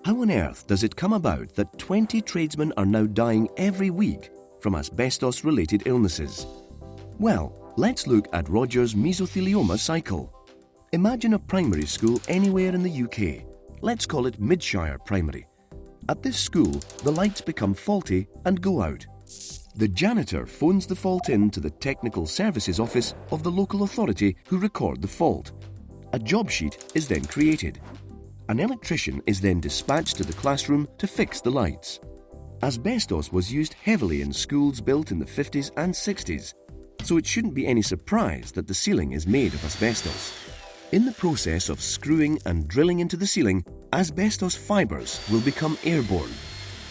How on earth does it come about that 20 tradesmen are now dying every week from asbestos-related illnesses? Well, let's look at Roger's mesothelioma cycle. Imagine a primary school anywhere in the UK. Let's call it Midshire Primary. At this school, the lights become faulty and go out. The janitor phones the fault in to the technical services office of the local authority who record the fault. A job sheet is then created. An electrician is then dispatched to the classroom to fix the lights. Asbestos was used heavily in schools built in the 50s and 60s, so it shouldn't be any surprise that the ceiling is made of asbestos. In the process of screwing and drilling into the ceiling, asbestos fibres will become airborne.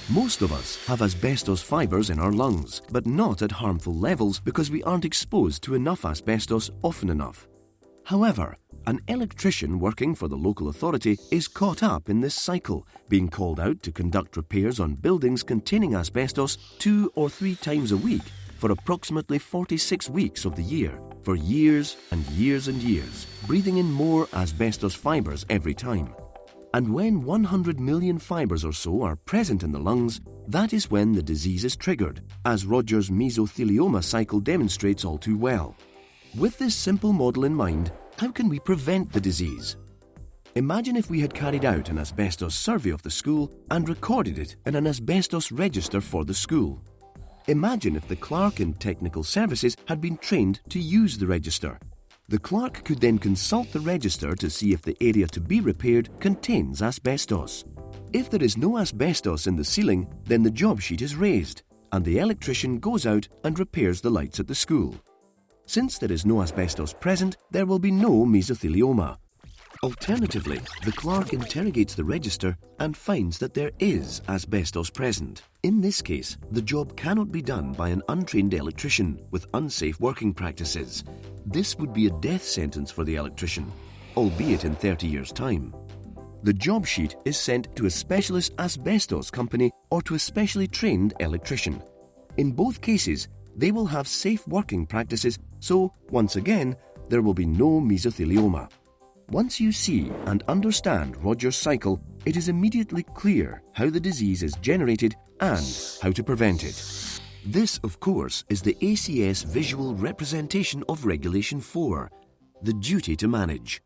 Most of us have asbestos fibres in our lungs, but not at harmful levels because we aren't exposed to enough asbestos often enough. However, an electrician working for the local authority is caught up in this cycle, being called out to conduct repairs on buildings containing asbestos 2 or 3 times a week for approximately 46 weeks of the year, for years and years and years, breathing in more asbestos fibres every time. And when 100 million fibres or so are present in the lungs, that is when the disease is triggered, as Roger's mesothelioma cycle demonstrates all too well. With this simple model in mind, how can we prevent the disease? Imagine if we had carried out an asbestos survey of the school and recorded it in an asbestos register for the school. Imagine if the clerk in technical services had been trained to use the register. The clerk could then consult the register to see if the area to be repaired contains asbestos. If there is no asbestos in the ceiling, then the job sheet is raised, and the electrician goes out and repairs the lights at the school. Since there is no asbestos present, there will be no mesothelioma. Alternatively, the clerk interrogates the register and finds that there is asbestos present. In this case, the job cannot be done by an untrained electrician with unsafe working practices. This would be a death sentence for the electrician, albeit in 30 years' time. The job sheet is sent to a specialist asbestos company or to a specially trained electrician. In both cases, they will have safe working practices, so, once again, there will be no mesothelioma. Once you see and understand Roger's cycle, it is immediately clear how the disease is generated and how to prevent it. This, of course, is the ACS visual representation of Regulation 4, the duty to manage.